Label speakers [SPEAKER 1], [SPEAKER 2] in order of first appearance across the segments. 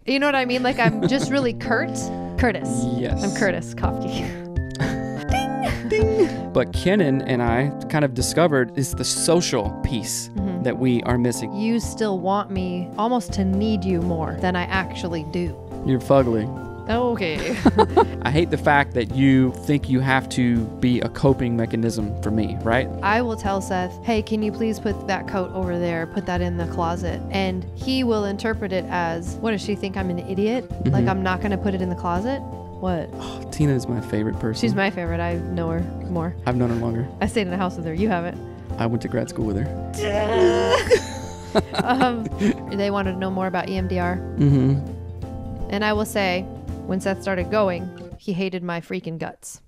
[SPEAKER 1] You know what I mean? Like, I'm just really Curtis.
[SPEAKER 2] Yes.
[SPEAKER 1] I'm Curtis Kofke.
[SPEAKER 2] Ding! Ding! But Kenan and I kind of discovered is the social piece that we are missing.
[SPEAKER 1] You still want me almost to need you more than I actually do.
[SPEAKER 2] You're fugly.
[SPEAKER 1] Okay.
[SPEAKER 2] I hate the fact that you think you have to be a coping mechanism for me, right?
[SPEAKER 1] I will tell Seth, hey, can you please put that coat over there, put that in the closet? And he will interpret it as, what, does she think I'm an idiot? Like I'm not going to put it in the closet? What?
[SPEAKER 2] Oh, Tina is my favorite person.
[SPEAKER 1] She's my favorite. I know her more.
[SPEAKER 2] I've known her longer.
[SPEAKER 1] I stayed in a house with her. You haven't.
[SPEAKER 2] I went to grad school with her.
[SPEAKER 1] They wanted to know more about EMDR. And I will say, when Seth started going, he hated my freaking guts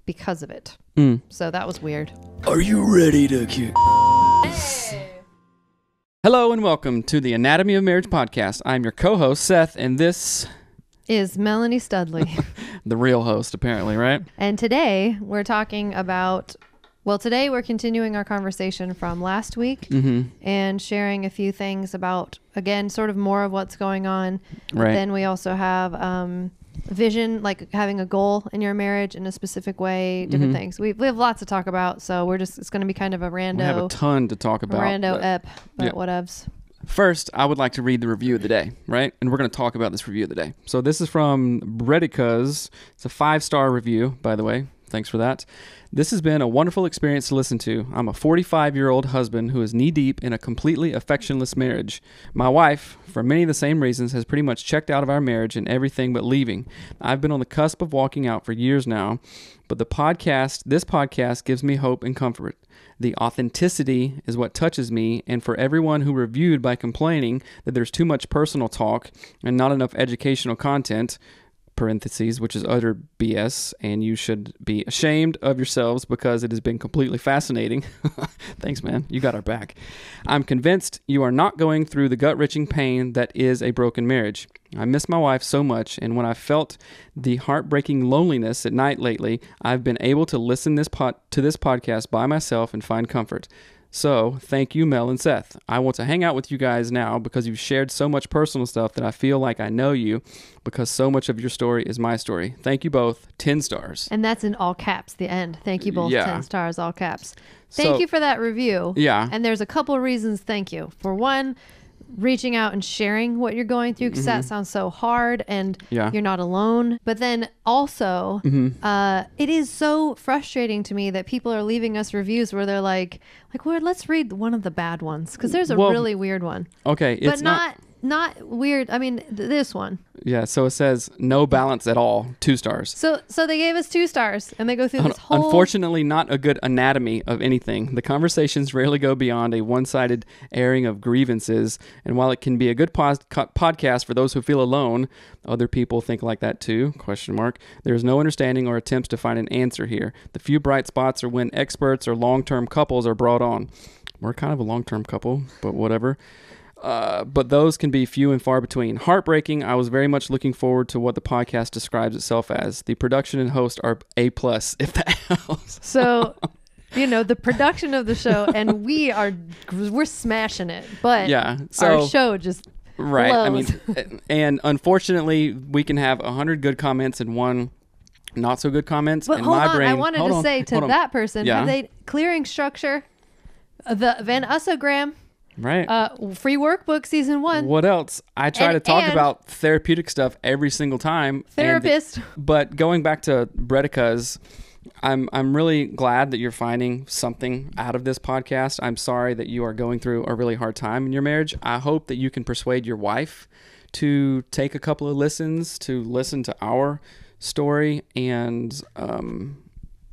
[SPEAKER 1] because of it. So that was weird.
[SPEAKER 2] Are you ready to kick? Hey. Hello and welcome to the Anatomy of Marriage podcast. I'm your co-host, Seth, and this
[SPEAKER 1] is Melanie Studley.
[SPEAKER 2] The real host, apparently, right?
[SPEAKER 1] And today we're talking about, today we're continuing our conversation from last week and sharing a few things about, again, sort of more of what's going on.
[SPEAKER 2] Right.
[SPEAKER 1] Then we also have vision, like having a goal in your marriage in a specific way, different things. We have lots to talk about, so it's going to be kind of a rando.
[SPEAKER 2] We have a ton to talk about.
[SPEAKER 1] But whatevs.
[SPEAKER 2] First, I would like to read the review of the day, right? And we're going to talk about this review of the day. So this is from Bredica's. It's a 5-star review, by the way. Thanks for that. This has been a wonderful experience to listen to. I'm a 45-year-old husband who is knee-deep in a completely affectionless marriage. My wife, for many of the same reasons, has pretty much checked out of our marriage and everything but leaving. I've been on the cusp of walking out for years now, but this podcast gives me hope and comfort. The authenticity is what touches me, and for everyone who reviewed by complaining that there's too much personal talk and not enough educational content, parentheses, which is utter BS, and you should be ashamed of yourselves because it has been completely fascinating. Thanks, man. You got our back. I'm convinced you are not going through the gut-wrenching pain that is a broken marriage. I miss my wife so much, and when I felt the heartbreaking loneliness at night lately, I've been able to listen to this podcast by myself and find comfort. So, thank you, Mel and Seth. I want to hang out with you guys now because you've shared so much personal stuff that I feel like I know you because so much of your story is my story. Thank you both. 10 stars.
[SPEAKER 1] And that's in all caps, the end. Thank you both.
[SPEAKER 2] Yeah.
[SPEAKER 1] 10 stars, all caps. Thank you for that review.
[SPEAKER 2] Yeah.
[SPEAKER 1] And there's a couple of reasons thank you. For one, reaching out and sharing what you're going through because that sounds so hard and you're not alone. But then also, it is so frustrating to me that people are leaving us reviews where they're like, well, let's read one of the bad ones because there's a really weird one.
[SPEAKER 2] Okay.
[SPEAKER 1] It's but not weird. I mean, this one.
[SPEAKER 2] Yeah. So it says no balance at all. 2 stars.
[SPEAKER 1] So they gave us 2 stars and they go through this whole.
[SPEAKER 2] Unfortunately, not a good anatomy of anything. The conversations rarely go beyond a one-sided airing of grievances. And while it can be a good podcast for those who feel alone, other people think like that too, ? There is no understanding or attempts to find an answer here. The few bright spots are when experts or long-term couples are brought on. We're kind of a long-term couple, but whatever. But those can be few and far between. Heartbreaking. I was very much looking forward to what the podcast describes itself as. The production and host are A+, if that helps.
[SPEAKER 1] So, the production of the show, and we're smashing it, but our show just
[SPEAKER 2] right.
[SPEAKER 1] blows.
[SPEAKER 2] I mean, and unfortunately, we can have 100 good comments and 1 not so good comments.
[SPEAKER 1] But
[SPEAKER 2] and
[SPEAKER 1] hold
[SPEAKER 2] my
[SPEAKER 1] on,
[SPEAKER 2] brain,
[SPEAKER 1] I wanted to say to that person, have they clearing structure, the Van Ussogram.
[SPEAKER 2] Right.
[SPEAKER 1] Free workbook season 1.
[SPEAKER 2] What else? I try to talk about therapeutic stuff every single time.
[SPEAKER 1] Therapist.
[SPEAKER 2] But going back to Bredica's, I'm really glad that you're finding something out of this podcast. I'm sorry that you are going through a really hard time in your marriage. I hope that you can persuade your wife to take a couple of listens, to listen to our story, and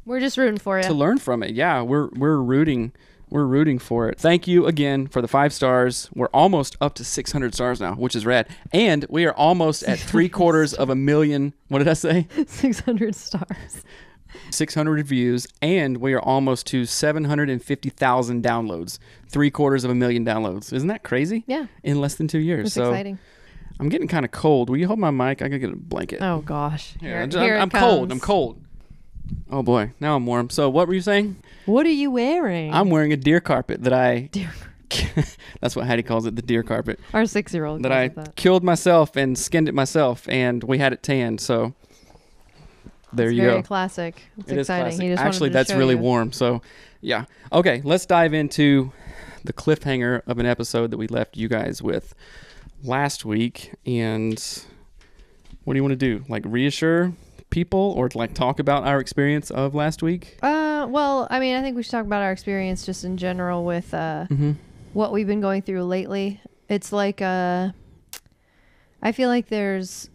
[SPEAKER 1] we're just rooting for you.
[SPEAKER 2] To learn from it. Yeah, we're rooting. We're rooting for it. Thank you again for the 5 stars. We're almost up to 600 stars now, which is rad. And we are almost at 750,000. What did I say?
[SPEAKER 1] 600 stars.
[SPEAKER 2] 600 reviews. And we are almost to 750,000 downloads. 750,000 downloads. Isn't that crazy?
[SPEAKER 1] Yeah.
[SPEAKER 2] In less than 2 years.
[SPEAKER 1] It's exciting.
[SPEAKER 2] I'm getting kind of cold. Will you hold my mic? I gotta get a blanket.
[SPEAKER 1] Oh, gosh.
[SPEAKER 2] I'm cold. I'm cold. Oh, boy. Now I'm warm. So what were you saying?
[SPEAKER 1] What are you wearing?
[SPEAKER 2] I'm wearing a deer carpet that I that's what Hattie calls it, the deer carpet.
[SPEAKER 1] Our 6-year-old
[SPEAKER 2] that I killed myself and skinned it myself, and we had it tanned. So there you go.
[SPEAKER 1] Very classic. It's exciting.
[SPEAKER 2] Classic. Actually, that's really warm. So yeah. Okay, let's dive into the cliffhanger of an episode that we left you guys with last week. And what do you want to do? Like reassure people or like talk about our experience of last week?
[SPEAKER 1] Well, I mean, I think we should talk about our experience just in general with what we've been going through lately. It's like I feel like there's,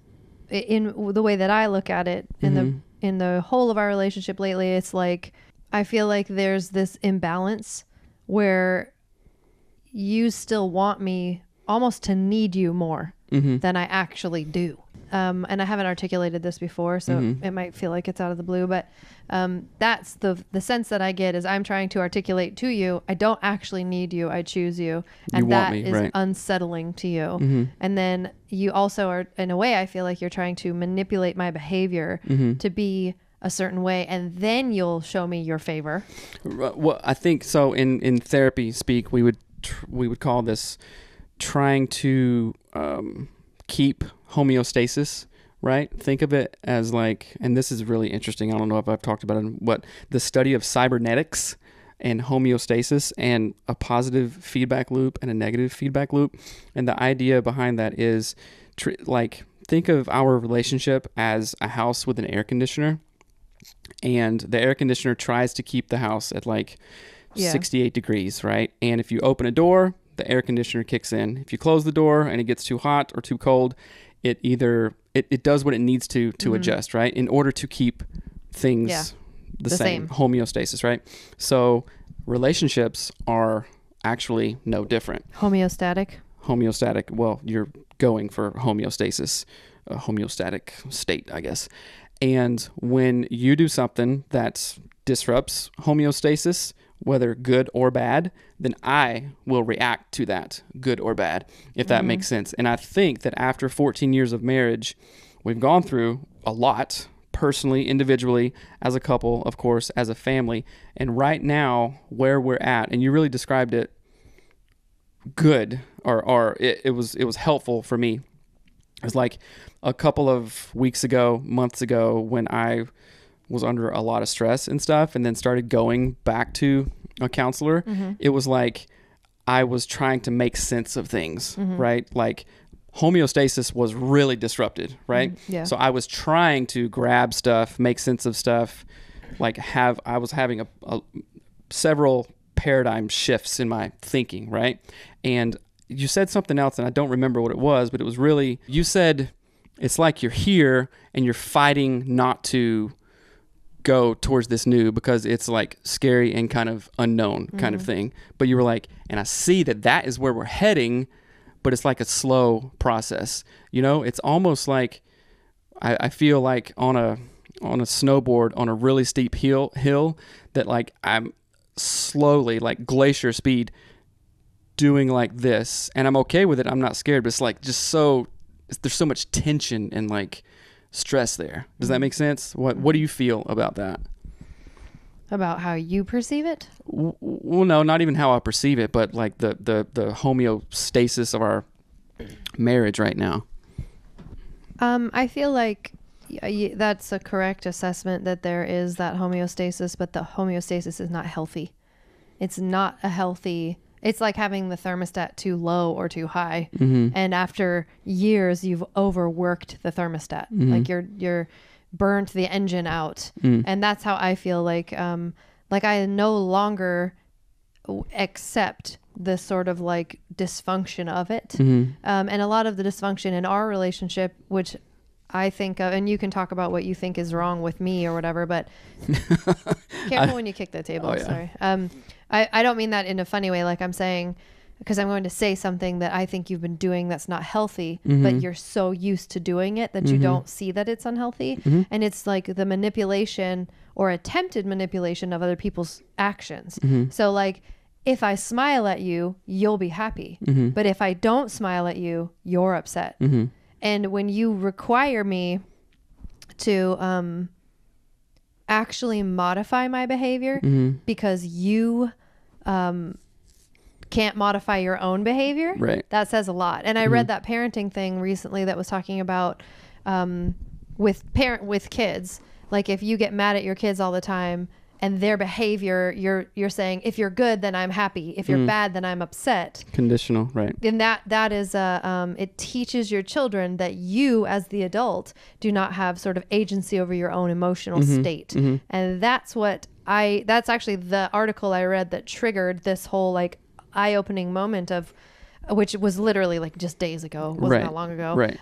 [SPEAKER 1] in the way that I look at it, in the whole of our relationship lately, it's like I feel like there's this imbalance where you still want me almost to need you more than I actually do. And I haven't articulated this before, so it might feel like it's out of the blue, but that's the sense that I get is I'm trying to articulate to you, I don't actually need you, I choose you. And that is unsettling to you. And then you also are, in a way, I feel like you're trying to manipulate my behavior to be a certain way, and then you'll show me your favor.
[SPEAKER 2] Well, I think so. In therapy speak, we would call this trying to keep homeostasis, right? Think of it as like, and this is really interesting. I don't know if I've talked about it, what the study of cybernetics and homeostasis and a positive feedback loop and a negative feedback loop. And the idea behind that is like, think of our relationship as a house with an air conditioner, and the air conditioner tries to keep the house at like 68 degrees, right? And if you open a door, the air conditioner kicks in. If you close the door and it gets too hot or too cold, it either it does what it needs to adjust, right? In order to keep things the same homeostasis, right? So relationships are actually no different. Homeostatic. Well, you're going for homeostasis, a homeostatic state, I guess. And when you do something that disrupts homeostasis, whether good or bad, then I will react to that, good or bad, if that makes sense. And I think that after 14 years of marriage, we've gone through a lot, personally, individually, as a couple, of course, as a family. And right now, where we're at, and you really described it good, or it was helpful for me. It was like a couple of months ago, when I was under a lot of stress and stuff, and then started going back to a counselor. It was like I was trying to make sense of things, right? Like homeostasis was really disrupted, right? So I was trying to grab stuff, make sense of stuff, like I was having several paradigm shifts in my thinking, right? And you said something else, and I don't remember what it was, but it was really, you said it's like you're here and you're fighting not to go towards this new because it's like scary and kind of unknown kind of thing. But you were like, and I see that is where we're heading, but it's like a slow process. You know, it's almost like I feel like on a snowboard on a really steep hill that like I'm slowly, like glacier speed, doing like this, and I'm okay with it. I'm not scared, but it's like just there's so much tension and like stress there. Does that make sense? What do you feel about that?
[SPEAKER 1] About how you perceive it?
[SPEAKER 2] Well, no, not even how I perceive it, but like the homeostasis of our marriage right now.
[SPEAKER 1] I feel like that's a correct assessment, that there is that homeostasis, but the homeostasis is not healthy. It's not a healthy. It's like having the thermostat too low or too high. And after years, you've overworked the thermostat. Like you're burnt the engine out. And that's how I feel like I no longer accept the sort of like dysfunction of it. And a lot of the dysfunction in our relationship, which I think of, and you can talk about what you think is wrong with me or whatever, but careful when you kick the table. Sorry. I don't mean that in a funny way. Like I'm saying, because I'm going to say something that I think you've been doing that's not healthy, but you're so used to doing it that you don't see that it's unhealthy. And it's like the manipulation or attempted manipulation of other people's actions. So like, if I smile at you, you'll be happy. But if I don't smile at you, you're upset. And when you require me to actually modify my behavior because you can't modify your own behavior,
[SPEAKER 2] right,
[SPEAKER 1] that says a lot. And I read that parenting thing recently that was talking about with kids, like if you get mad at your kids all the time and their behavior, you're saying, if you're good, then I'm happy. If you're bad, then I'm upset.
[SPEAKER 2] Conditional, right.
[SPEAKER 1] And that is it teaches your children that you as the adult do not have sort of agency over your own emotional state. And that's actually the article I read that triggered this whole like eye-opening moment of, which was literally like just days ago, wasn't that long ago.
[SPEAKER 2] Right.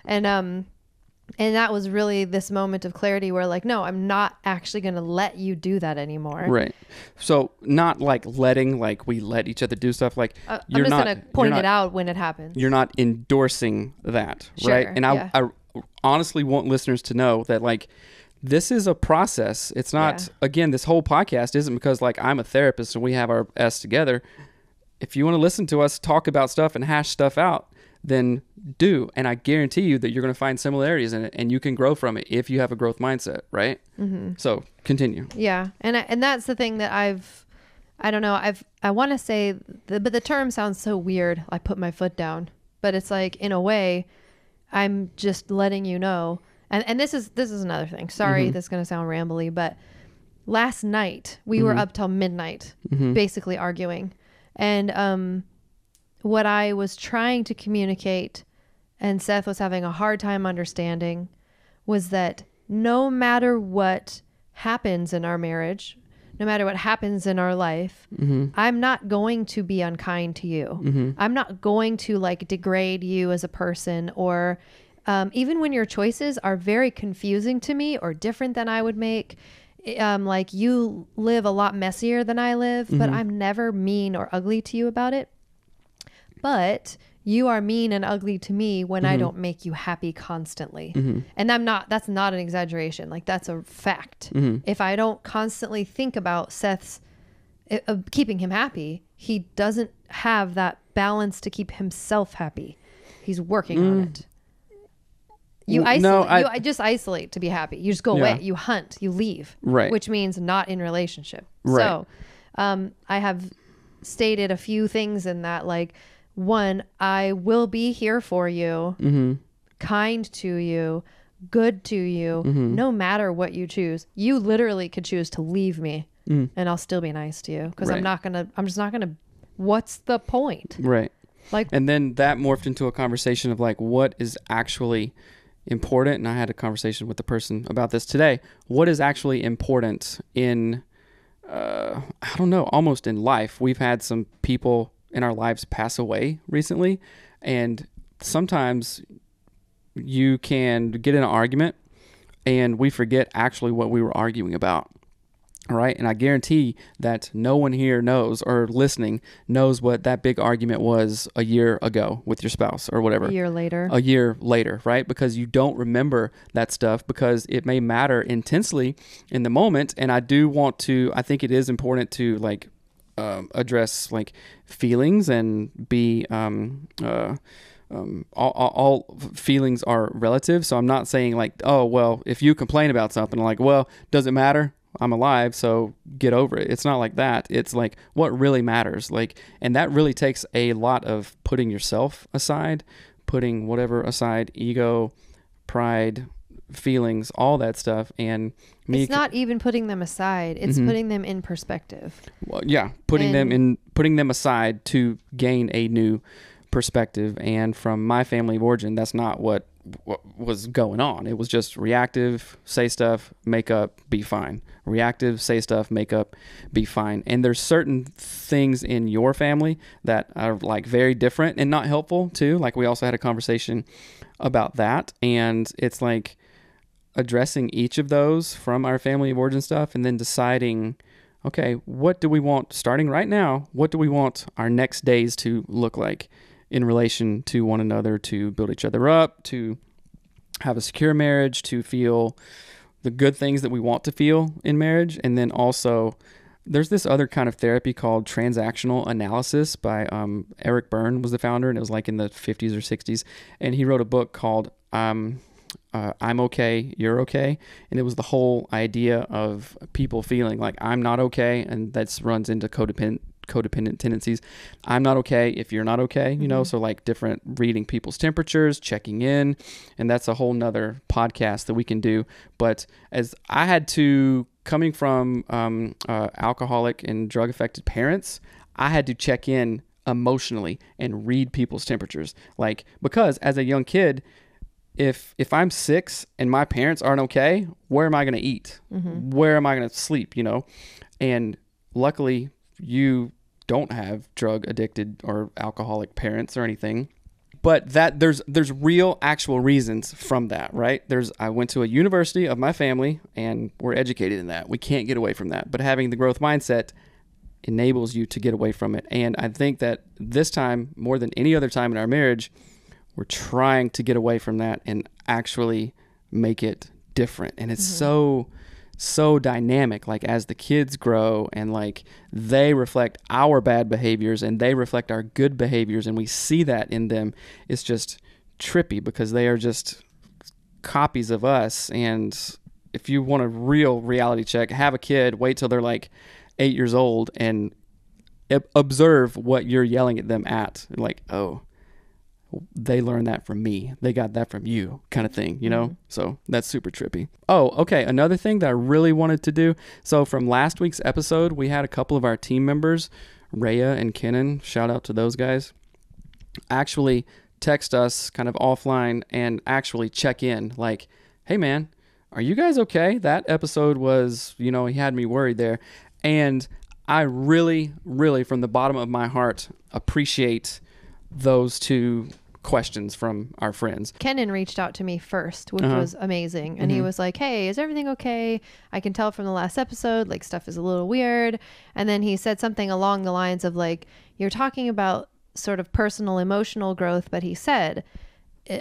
[SPEAKER 1] And that was really this moment of clarity where like, no, I'm not actually going to let you do that anymore.
[SPEAKER 2] Right. So not like letting, like we let each other do stuff. Like
[SPEAKER 1] I'm just going to point it out when it happens.
[SPEAKER 2] You're not endorsing that.
[SPEAKER 1] Sure,
[SPEAKER 2] right. And I honestly want listeners to know that like, this is a process. It's not, again, this whole podcast isn't because like I'm a therapist and we have our S together. If you want to listen to us talk about stuff and hash stuff out, then do. And I guarantee you that you're going to find similarities in it and you can grow from it if you have a growth mindset, right? So continue.
[SPEAKER 1] Yeah. And that's the thing that I want to say, but the term sounds so weird. I put my foot down, but it's like, in a way, I'm just letting you know. And this is another thing. Sorry, this is going to sound rambly, but last night we were up till midnight, basically arguing. And, what I was trying to communicate, and Seth was having a hard time understanding, was that no matter what happens in our marriage, no matter what happens in our life, I'm not going to be unkind to you. I'm not going to like degrade you as a person, or even when your choices are very confusing to me or different than I would make. Like you live a lot messier than I live, but I'm never mean or ugly to you about it. But you are mean and ugly to me when I don't make you happy constantly. And that's not an exaggeration. Like that's a fact. If I don't constantly think about Seth's keeping him happy, he doesn't have that balance to keep himself happy. He's working on it. You isolate. You just isolate to be happy. You just go away. You hunt. You leave.
[SPEAKER 2] Right.
[SPEAKER 1] Which means not in relationship.
[SPEAKER 2] Right.
[SPEAKER 1] So I have stated a few things in that, like, one, I will be here for you, kind to you, good to you, no matter what you choose. You literally could choose to leave me and I'll still be nice to you because I'm just not going to, what's the point?
[SPEAKER 2] Right.
[SPEAKER 1] Like,
[SPEAKER 2] and then that morphed into a conversation of like, what is actually important? And I had a conversation with the person about this today. What is actually important in, I don't know, almost in life? We've had some people in our lives pass away recently, and sometimes you can get in an argument and we forget actually what we were arguing about. All right. And I guarantee that no one here knows, or listening knows, what that big argument was a year ago with your spouse or whatever.
[SPEAKER 1] A year later,
[SPEAKER 2] right? Because you don't remember that stuff because it may matter intensely in the moment. And I think it is important to like address like feelings and be all feelings are relative. So I'm not saying like, oh, well, if you complain about something, like, well, does it matter? I'm alive, so get over it. It's not like that. It's like what really matters. Like, and that really takes a lot of putting yourself aside, putting whatever aside, ego, pride, feelings, all that stuff. And
[SPEAKER 1] it's not even putting them aside. It's putting them in perspective.
[SPEAKER 2] Well, yeah, putting them aside to gain a new perspective. And from my family of origin, that's not what was going on. It was just reactive, say stuff, make up, be fine. Reactive, say stuff, make up, be fine. And there's certain things in your family that are like very different and not helpful too. Like we also had a conversation about that, and it's like addressing each of those from our family of origin stuff, and then deciding, okay, what do we want starting right now? What do we want our next days to look like in relation to one another, to build each other up, to have a secure marriage, to feel the good things that we want to feel in marriage. And then also there's this other kind of therapy called transactional analysis by Eric Byrne was the founder, and it was like in the 50s or 60s. And he wrote a book called I'm okay, you're okay. And it was the whole idea of people feeling like I'm not okay. And that runs into codependent tendencies. I'm not okay if you're not okay, you know, so like different reading people's temperatures, checking in, and that's a whole nother podcast that we can do. But as I had to, coming from alcoholic and drug affected parents, I had to check in emotionally and read people's temperatures. Like, because as a young kid, if I'm 6 and my parents aren't okay, where am I going to eat? Where am I going to sleep, you know? And luckily you don't have drug addicted or alcoholic parents or anything, but that there's real actual reasons from that, right? I went to a university of my family and we're educated in that. We can't get away from that, but having the growth mindset enables you to get away from it. And I think that this time, more than any other time in our marriage, we're trying to get away from that and actually make it different. And it's so dynamic. Like, as the kids grow and like they reflect our bad behaviors and they reflect our good behaviors, and we see that in them, it's just trippy because they are just copies of us. And if you want a real reality check, have a kid, wait till they're like 8 years old and observe what you're yelling at them at. Like, oh, they learned that from me. They got that from you, kind of thing, you know? So that's super trippy. Oh, okay. Another thing that I really wanted to do. So from last week's episode, we had a couple of our team members, Rhea and Kenan, shout out to those guys, actually text us kind of offline and actually check in like, hey man, are you guys okay? That episode was, you know, he had me worried there. And I really, really, from the bottom of my heart, appreciate those two questions from our friends.
[SPEAKER 1] Kenan reached out to me first, which was amazing. And he was like, hey, is everything okay? I can tell from the last episode, like, stuff is a little weird. And then he said something along the lines of like, you're talking about sort of personal emotional growth, but he said,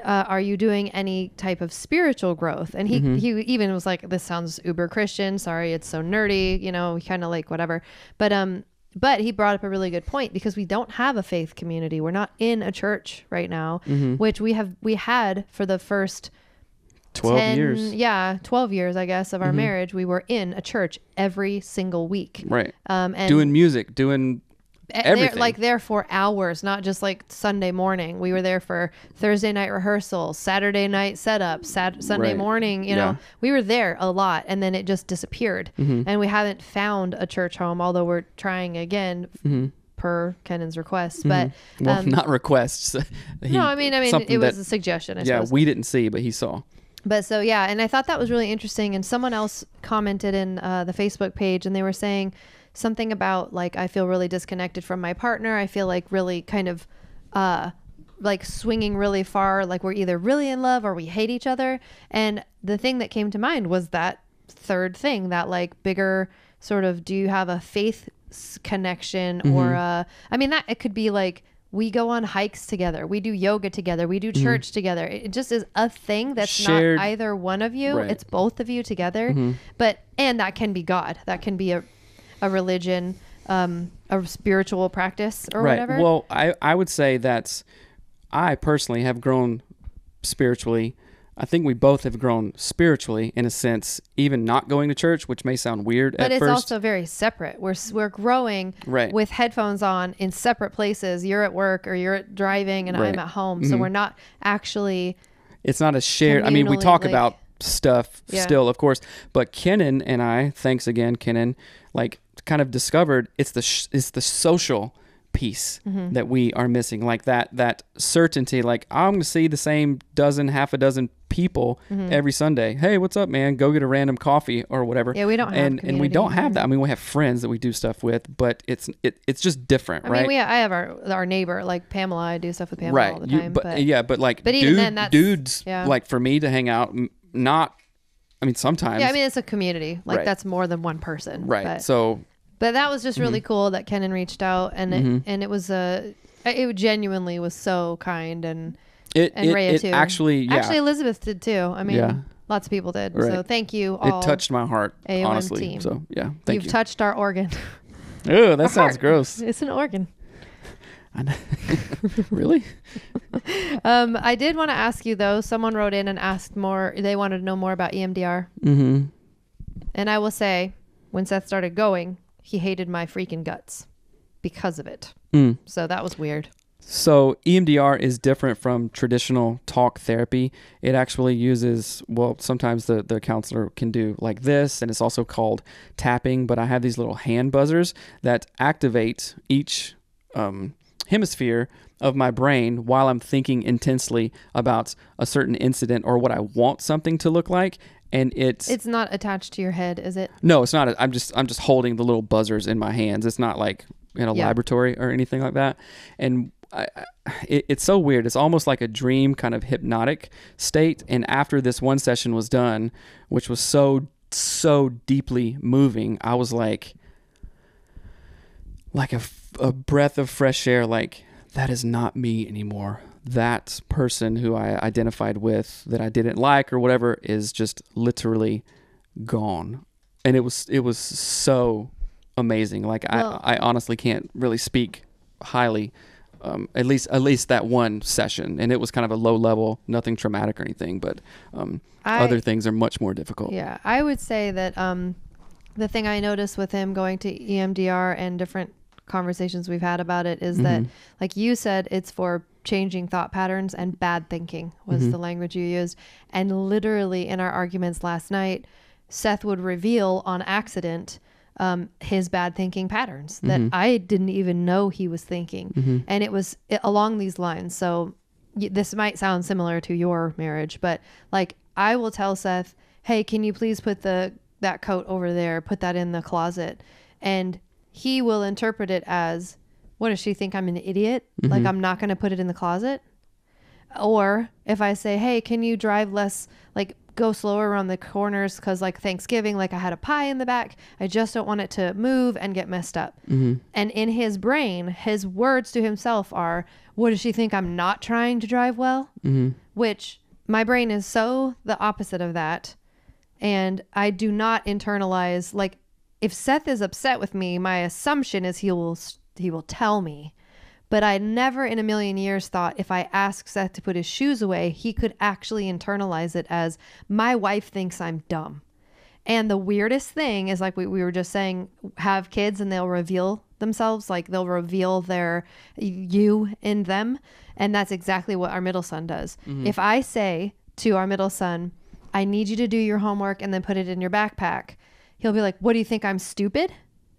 [SPEAKER 1] are you doing any type of spiritual growth? And he even was like, this sounds uber Christian. Sorry, it's so nerdy, you know, kind of like whatever. But he brought up a really good point, because we don't have a faith community. We're not in a church right now, which we had for the first
[SPEAKER 2] 12 years.
[SPEAKER 1] Yeah, 12 years, I guess, of our marriage. We were in a church every single week.
[SPEAKER 2] Right. And doing music, doing everything.
[SPEAKER 1] There for hours, not just like Sunday morning. We were there for Thursday night rehearsal, Saturday night setup, Sunday morning, you know, we were there a lot, and then it just disappeared. And we haven't found a church home, although we're trying again per Kenan's request. But
[SPEAKER 2] well, not requests.
[SPEAKER 1] No, I mean it was a suggestion, I suppose.
[SPEAKER 2] We didn't see, but he saw.
[SPEAKER 1] But so, yeah, and I thought that was really interesting. And someone else commented in the Facebook page, and they were saying something about like, I feel really disconnected from my partner. I feel like really kind of like swinging really far. Like, we're either really in love or we hate each other. And the thing that came to mind was that third thing, that like bigger sort of, do you have a faith connection or I mean, that it could be like, we go on hikes together, we do yoga together, we do church together. It just is a thing that's shared, not either one of you. Right. It's both of you together. And that can be God. That can be a religion, a spiritual practice or whatever.
[SPEAKER 2] Well, I would say that I personally have grown spiritually. I think we both have grown spiritually in a sense, even not going to church, which may sound weird at first.
[SPEAKER 1] But it's also very separate. We're growing with headphones on in separate places. You're at work or you're driving and I'm at home. So we're not actually... It's not a shared... I mean,
[SPEAKER 2] we talk about stuff still, of course. But Kenan and I, thanks again, Kenan, like kind of discovered it's the social piece that we are missing. Like that certainty, like I'm going to see the same half a dozen people every Sunday. Hey, what's up, man? Go get a random coffee or whatever.
[SPEAKER 1] Yeah, we don't have
[SPEAKER 2] and we don't have that. I mean, we have friends that we do stuff with, but it's just different, right?
[SPEAKER 1] I mean, I have our neighbor, like Pamela. I do stuff with Pamela all the time.
[SPEAKER 2] But even then, that's, dudes, like for me to hang out, not. I mean, sometimes.
[SPEAKER 1] Yeah, I mean, it's a community. Like that's more than one person.
[SPEAKER 2] Right.
[SPEAKER 1] But that was just really cool that Kenan reached out, and it genuinely was so kind, and Rhea too. Actually, Elizabeth did too. I mean, lots of people did. Right. So thank you all.
[SPEAKER 2] It touched my heart, AOM honestly.
[SPEAKER 1] Team.
[SPEAKER 2] So yeah, thank you.
[SPEAKER 1] You've touched our organ.
[SPEAKER 2] Oh, that sounds gross.
[SPEAKER 1] It's an organ.
[SPEAKER 2] I know. Really?
[SPEAKER 1] I did want to ask you though. Someone wrote in and asked more. They wanted to know more about EMDR. And I will say, when Seth started going, he hated my freaking guts. because of it. So that was weird.
[SPEAKER 2] So EMDR is different from traditional talk therapy. It actually uses, well, sometimes the counselor can do like this, and it's also called tapping, but I have these little hand buzzers that activate each hemisphere of my brain while I'm thinking intensely about a certain incident or what I want something to look like. And it's
[SPEAKER 1] not attached to your head, is it?
[SPEAKER 2] No, it's not. I'm just holding the little buzzers in my hands. It's not like in a laboratory or anything like that. And it's so weird. It's almost like a dream kind of hypnotic state. And after this one session was done, which was so deeply moving, I was like a breath of fresh air. Like, that is not me anymore. That person who I identified with that I didn't like or whatever is just literally gone. And it was so amazing. Like, I honestly can't really speak highly. At least that one session, and it was kind of a low level, nothing traumatic or anything, but other things are much more difficult.
[SPEAKER 1] Yeah, I would say that the thing I noticed with him going to EMDR and different conversations we've had about it is that, like you said, it's for changing thought patterns, and bad thinking was the language you used. And literally in our arguments last night, Seth would reveal on accident his bad thinking patterns that I didn't even know he was thinking. And it was along these lines. So this might sound similar to your marriage, but like, I will tell Seth, hey, can you please put that coat over there, put that in the closet? And he will interpret it as, what does she think? I'm an idiot? Like, I'm not going to put it in the closet? Or if I say, hey, can you drive less, like go slower around the corners, because like Thanksgiving, like I had a pie in the back, I just don't want it to move and get messed up. And in his brain, his words to himself are, what does she think? I'm not trying to drive well? Which my brain is so the opposite of that. And I do not internalize, like, if Seth is upset with me, my assumption is he will tell me. But I never in a million years thought if I asked Seth to put his shoes away, he could actually internalize it as, my wife thinks I'm dumb. And the weirdest thing is, like we were just saying, have kids and they'll reveal themselves, like they'll reveal their you in them. And that's exactly what our middle son does. If I say to our middle son, I need you to do your homework and then put it in your backpack, he'll be like, what do you think, I'm stupid?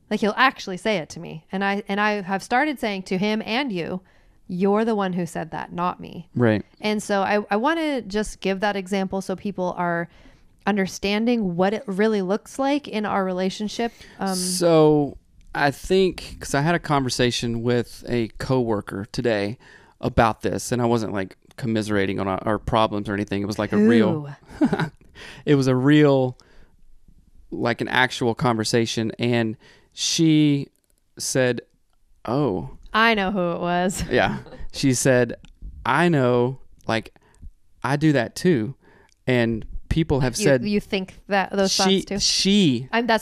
[SPEAKER 1] Like, he'll actually say it to me. And I have started saying to him and you're the one who said that, not me.
[SPEAKER 2] Right.
[SPEAKER 1] And so I want to just give that example so people are understanding what it really looks like in our relationship.
[SPEAKER 2] So I think, because I had a conversation with a coworker today about this, and I wasn't like commiserating on our problems or anything. It was like it was a real, like an actual conversation. And she said, oh,
[SPEAKER 1] I know who it was.
[SPEAKER 2] Yeah. She said, I know, like, I do that too. And people have said,
[SPEAKER 1] you think that those thoughts too?
[SPEAKER 2] She
[SPEAKER 1] thinks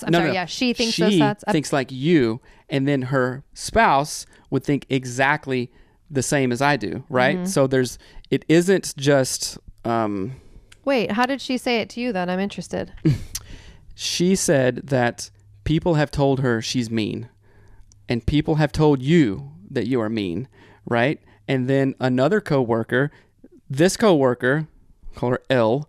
[SPEAKER 1] those thoughts.
[SPEAKER 2] She thinks like you, and then her spouse would think exactly the same as I do. Right. So it isn't just,
[SPEAKER 1] wait, how did she say it to you then? I'm interested.
[SPEAKER 2] She said that people have told her she's mean, and people have told you that you are mean, right? And then another coworker, call her L,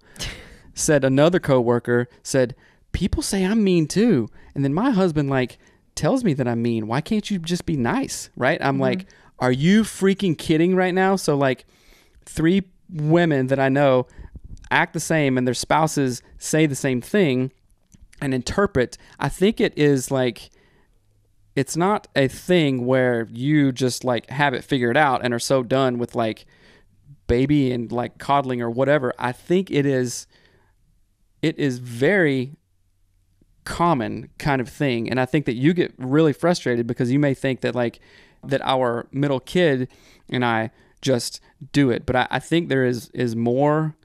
[SPEAKER 2] said another coworker said, people say I'm mean too. And then my husband like tells me that I'm mean. Why can't you just be nice, right? I'm like, are you freaking kidding right now? So like 3 women that I know act the same and their spouses say the same thing and interpret. I think it is like, it's not a thing where you just like have it figured out and are so done with like baby and like coddling or whatever. I think it is very common kind of thing. And I think that you get really frustrated because you may think that like that our middle kid and I just do it. But I think there is more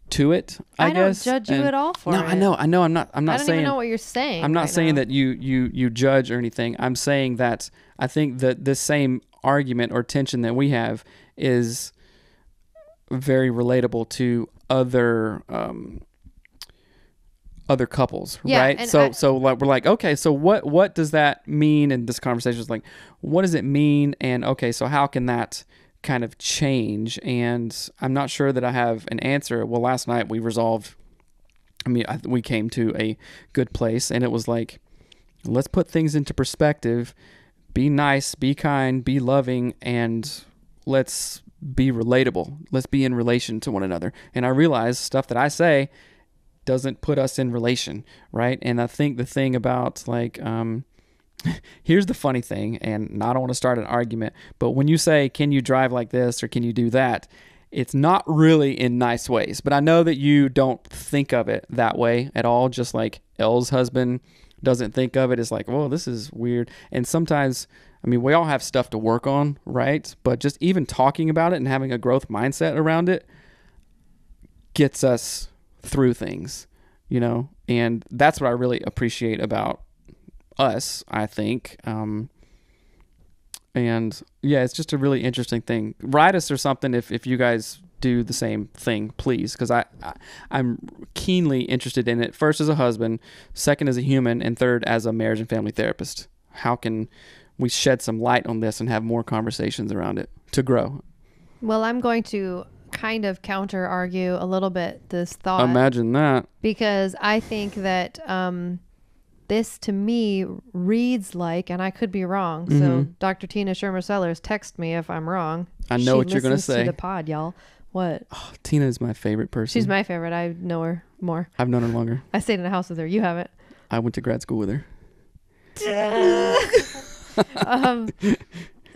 [SPEAKER 2] to it, I guess.
[SPEAKER 1] I don't judge you at all for it.
[SPEAKER 2] No, I know. I'm not
[SPEAKER 1] I don't
[SPEAKER 2] saying,
[SPEAKER 1] even know what you're saying.
[SPEAKER 2] I'm not saying that you judge or anything. I'm saying that I think that this same argument or tension that we have is very relatable to other other couples,
[SPEAKER 1] Yeah,
[SPEAKER 2] right?
[SPEAKER 1] and
[SPEAKER 2] So like we're like, okay, so what does that mean? And this conversation is like, what does it mean? And okay, so how can that kind of change? And I'm not sure that I have an answer. Well, last night we resolved. I mean, we came to a good place, and it was like, let's put things into perspective. Be nice, be kind, be loving, and let's be relatable. Let's be in relation to one another. And I realize stuff that I say doesn't put us in relation, right? And I think the thing about like, here's the funny thing, and I don't want to start an argument, but when you say, can you drive like this or can you do that? It's not really in nice ways, but I know that you don't think of it that way at all. Just like Elle's husband doesn't think of it as like, oh, this is weird. And sometimes, I mean, we all have stuff to work on, right? But just even talking about it and having a growth mindset around it gets us through things, you know? And that's what I really appreciate about us, I think. And yeah, it's just a really interesting thing. Write us or something if you guys do the same thing, please, because I'm keenly interested in it. First as a husband, second as a human, and third as a marriage and family therapist. How can we shed some light on this and have more conversations around it to grow?
[SPEAKER 1] Well, I'm going to kind of counter argue a little bit this thought.
[SPEAKER 2] Imagine that.
[SPEAKER 1] Because I think that this to me reads like, and I could be wrong, so Dr. Tina Shermer Sellers, text me if I'm wrong.
[SPEAKER 2] I know what you're going to say.
[SPEAKER 1] She listens to the pod, y'all. What?
[SPEAKER 2] Oh, Tina is my favorite person.
[SPEAKER 1] She's my favorite. I know her more.
[SPEAKER 2] I've known her longer.
[SPEAKER 1] I stayed in a house with her. You haven't.
[SPEAKER 2] I went to grad school with her.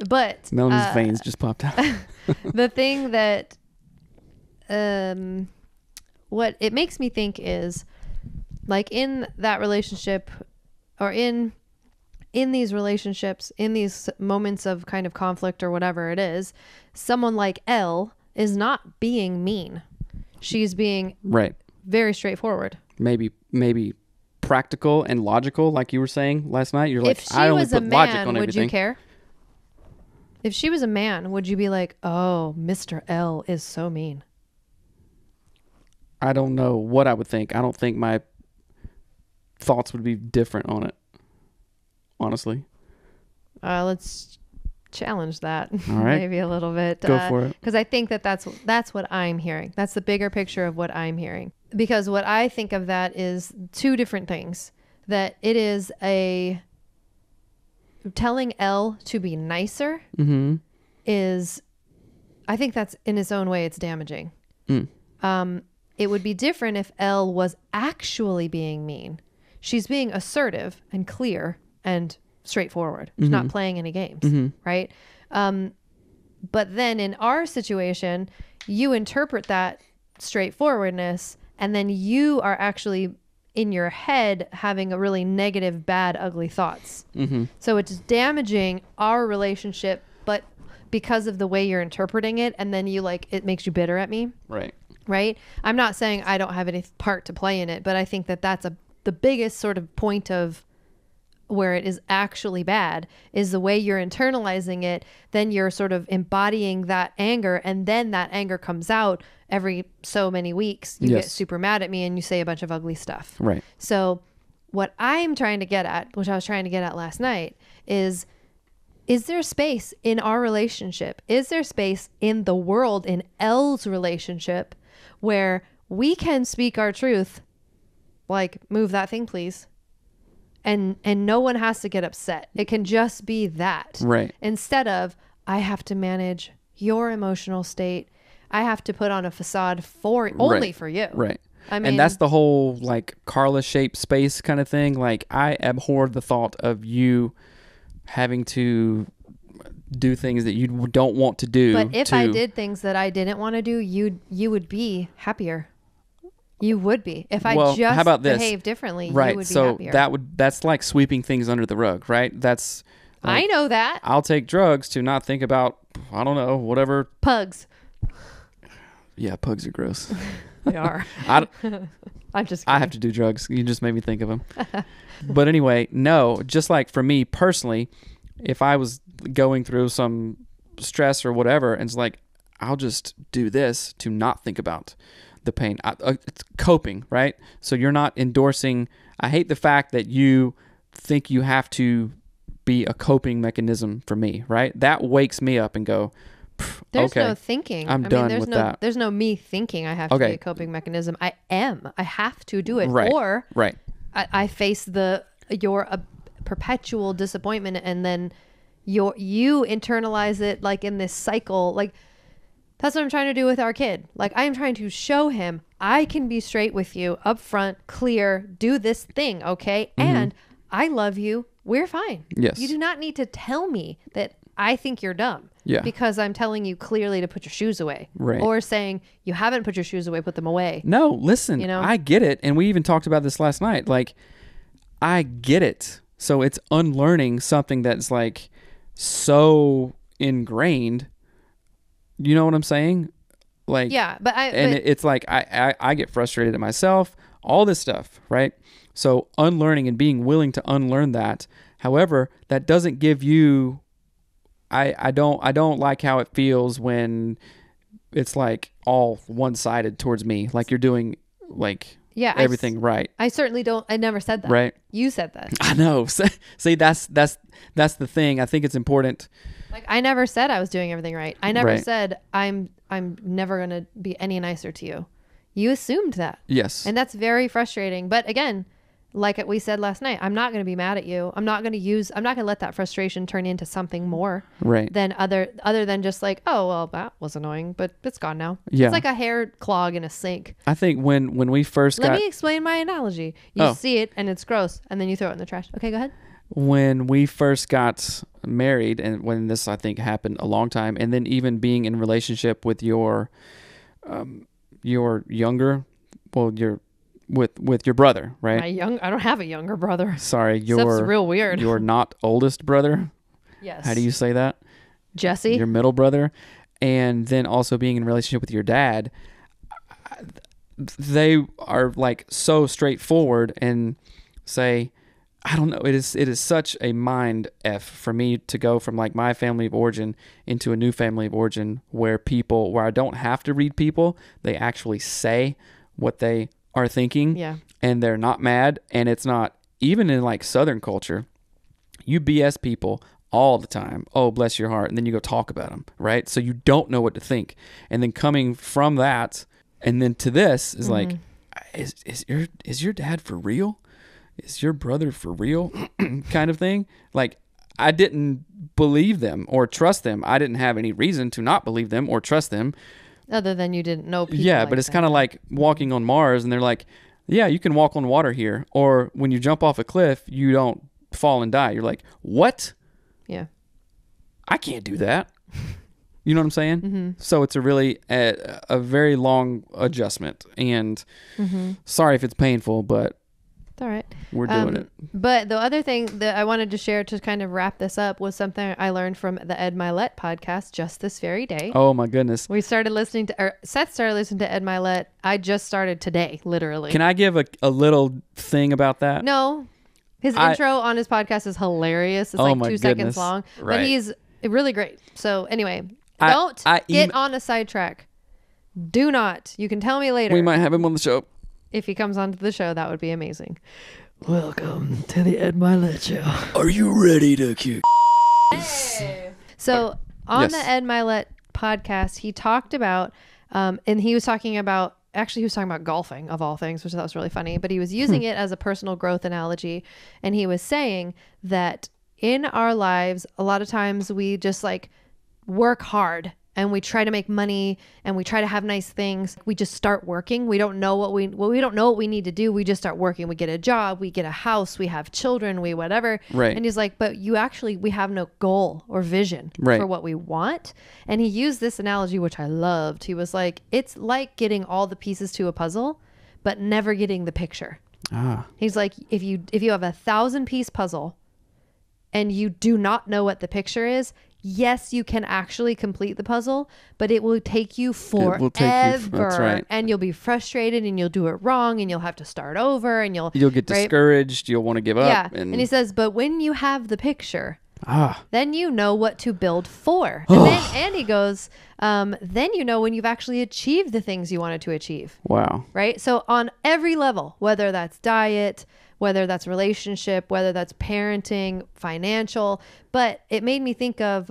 [SPEAKER 1] But
[SPEAKER 2] Melanie's veins just popped out.
[SPEAKER 1] The thing that what it makes me think is, like, in that relationship, or in these relationships, in these moments of kind of conflict or whatever it is, someone like Elle is not being mean. She's being very straightforward. Maybe
[SPEAKER 2] practical and logical, like you were saying last night. You're like,
[SPEAKER 1] if she
[SPEAKER 2] I only
[SPEAKER 1] was
[SPEAKER 2] put
[SPEAKER 1] a
[SPEAKER 2] logic
[SPEAKER 1] man,
[SPEAKER 2] on
[SPEAKER 1] would
[SPEAKER 2] everything.
[SPEAKER 1] you care? If she was a man, would you be like, oh, Mr. L is so mean?
[SPEAKER 2] I don't know what I would think. I don't think my thoughts would be different on it, honestly.
[SPEAKER 1] Let's challenge that.
[SPEAKER 2] All right.
[SPEAKER 1] Maybe a little bit.
[SPEAKER 2] Go for it.
[SPEAKER 1] Because I think that's what I'm hearing. That's the bigger picture of what I'm hearing. Because what I think of that is two different things. That it is telling Elle to be nicer is, I think that's in its own way, it's damaging. It would be different if Elle was actually being mean. She's being assertive and clear and straightforward. She's not playing any games, right? But then in our situation, you interpret that straightforwardness, and then you are actually in your head having a really negative, bad, ugly thoughts. So it's damaging our relationship, but because of the way you're interpreting it, and then it makes you bitter at me. Right? I'm not saying I don't have any part to play in it, but I think that that's the biggest sort of point of where it is actually bad is the way you're internalizing it. Then you're sort of embodying that anger, and then that anger comes out every so many weeks. You get super mad at me and you say a bunch of ugly stuff.
[SPEAKER 2] Right.
[SPEAKER 1] So what I'm trying to get at, which I was trying to get at last night, is there space in our relationship? Is there space in the world, in Elle's relationship, where we can speak our truth, like, move that thing, please. And no one has to get upset. It can just be that. Right. Instead of, I have to manage your emotional state. I have to put on a facade only for you.
[SPEAKER 2] Right. I mean, and that's the whole like Carla shaped space kind of thing. Like, I abhor the thought of you having to do things that you don't want to do.
[SPEAKER 1] But if I did things that I didn't want to do, you would be happier. You would be. If I just
[SPEAKER 2] how about this?
[SPEAKER 1] Behave differently,
[SPEAKER 2] right.
[SPEAKER 1] You would be happier.
[SPEAKER 2] So that's like sweeping things under the rug, right? That's like,
[SPEAKER 1] I know that.
[SPEAKER 2] I'll take drugs to not think about, I don't know, whatever.
[SPEAKER 1] Pugs.
[SPEAKER 2] Yeah, pugs are gross.
[SPEAKER 1] They are.
[SPEAKER 2] I'm
[SPEAKER 1] just kidding.
[SPEAKER 2] I have to do drugs. You just made me think of them. But anyway, no, just like for me personally, if I was going through some stress or whatever, and it's like, I'll just do this to not think about the pain. It's coping, right? So you're not endorsing. I hate the fact that you think you have to be a coping mechanism for me, right? That wakes me up and go,
[SPEAKER 1] there's
[SPEAKER 2] okay,
[SPEAKER 1] no thinking.
[SPEAKER 2] I'm done with that.
[SPEAKER 1] There's no me thinking I have to be a coping mechanism. I have to do it.
[SPEAKER 2] Right.
[SPEAKER 1] Or
[SPEAKER 2] right.
[SPEAKER 1] I face your perpetual disappointment, and then you internalize it like in this cycle. Like, that's what I'm trying to do with our kid. Like, I am trying to show him I can be straight with you, upfront, clear, do this thing, okay? Mm-hmm. And I love you. We're fine.
[SPEAKER 2] Yes.
[SPEAKER 1] You do not need to tell me that I think you're dumb.
[SPEAKER 2] Yeah.
[SPEAKER 1] Because I'm telling you clearly to put your shoes away.
[SPEAKER 2] Right.
[SPEAKER 1] Or saying you haven't put your shoes away, put them away.
[SPEAKER 2] No, listen, I get it. And we even talked about this last night. Like, I get it. So it's unlearning something that's like so ingrained. You know what I'm saying? Like, yeah, but it's like I get frustrated at myself, all this stuff, right? So unlearning and being willing to unlearn that. However, that doesn't give you, I don't like how it feels when it's like all one-sided towards me, like you're doing like everything right.
[SPEAKER 1] I certainly don't. I never said that.
[SPEAKER 2] Right.
[SPEAKER 1] You said that.
[SPEAKER 2] I know. See, that's the thing. I think it's important.
[SPEAKER 1] Like, I never said I was doing everything right. I never said I'm never going to be any nicer to you. You assumed that.
[SPEAKER 2] Yes.
[SPEAKER 1] And that's very frustrating. But again, like we said last night, I'm not going to be mad at you. I'm not going to let that frustration turn into something more than other than just like, oh, well, that was annoying, but it's gone now. Yeah. It's like a hair clog in a sink.
[SPEAKER 2] I think when we first
[SPEAKER 1] Let me explain my analogy. You see it and it's gross, and then you throw it in the trash. Okay, go ahead.
[SPEAKER 2] When we first got married, and when this, I think, happened a long time, and then even being in relationship with your younger, with your brother, right?
[SPEAKER 1] I don't have a younger brother.
[SPEAKER 2] Sorry,
[SPEAKER 1] Stuff's real weird.
[SPEAKER 2] Your not oldest brother.
[SPEAKER 1] Yes.
[SPEAKER 2] How do you say that?
[SPEAKER 1] Jesse.
[SPEAKER 2] Your middle brother, and then also being in a relationship with your dad. They are like so straightforward and say, I don't know. It is such a mind F for me to go from like my family of origin into a new family of origin where I don't have to read people. They actually say what they are thinking.
[SPEAKER 1] Yeah.
[SPEAKER 2] And they're not mad. And it's not, even in like Southern culture, you BS people all the time. Oh, bless your heart. And then you go talk about them, right? So you don't know what to think. And then coming from that and then to this is like, is your dad for real? Is your brother for real? kind of thing. Like, I didn't believe them or trust them. I didn't have any reason to not believe them or trust them.
[SPEAKER 1] Other than you didn't know people.
[SPEAKER 2] Yeah, but it's kind of like walking on Mars, and they're like, yeah, you can walk on water here. Or when you jump off a cliff, you don't fall and die. You're like, what?
[SPEAKER 1] Yeah.
[SPEAKER 2] I can't do that. You know what I'm saying?
[SPEAKER 1] Mm-hmm.
[SPEAKER 2] So it's a really a very long adjustment. And sorry if it's painful, but
[SPEAKER 1] all right.
[SPEAKER 2] We're doing it.
[SPEAKER 1] But the other thing that I wanted to share to kind of wrap this up was something I learned from the Ed Millette podcast just this very day.
[SPEAKER 2] Oh my goodness.
[SPEAKER 1] Seth started listening to Ed Millette. I just started today, literally.
[SPEAKER 2] Can I give a little thing about that?
[SPEAKER 1] No. His intro on his podcast is hilarious. It's like 2 seconds long. Right. But he's really great. So anyway, don't get on a sidetrack. Do not. You can tell me later.
[SPEAKER 2] We might have him on the show.
[SPEAKER 1] If he comes onto the show, that would be amazing. Welcome to the Ed Millette Show.
[SPEAKER 2] Are you ready to kick?
[SPEAKER 1] Hey. So on the Ed Millette podcast, he talked about, and he was talking about golfing of all things, which I thought was really funny, but he was using it as a personal growth analogy. And he was saying that in our lives, a lot of times we just like work hard and we try to make money and we try to have nice things. We just start working. We don't know what we don't know what we need to do. We just start working. We get a job, we get a house, we have children, we whatever.
[SPEAKER 2] Right.
[SPEAKER 1] And he's like, but we have no goal or vision for what we want. And he used this analogy, which I loved. He was like, it's like getting all the pieces to a puzzle, but never getting the picture. He's like, if you have 1,000-piece puzzle and you do not know what the picture is, yes, you can actually complete the puzzle, but it will take you forever.
[SPEAKER 2] That's right.
[SPEAKER 1] And you'll be frustrated and you'll do it wrong and you'll have to start over and you'll
[SPEAKER 2] get discouraged. You'll want to give up.
[SPEAKER 1] And he says, but when you have the picture, then you know what to build for. And then Andy goes, then you know when you've actually achieved the things you wanted to achieve.
[SPEAKER 2] Wow.
[SPEAKER 1] Right? So on every level, whether that's diet, whether that's relationship, whether that's parenting, financial, but it made me think of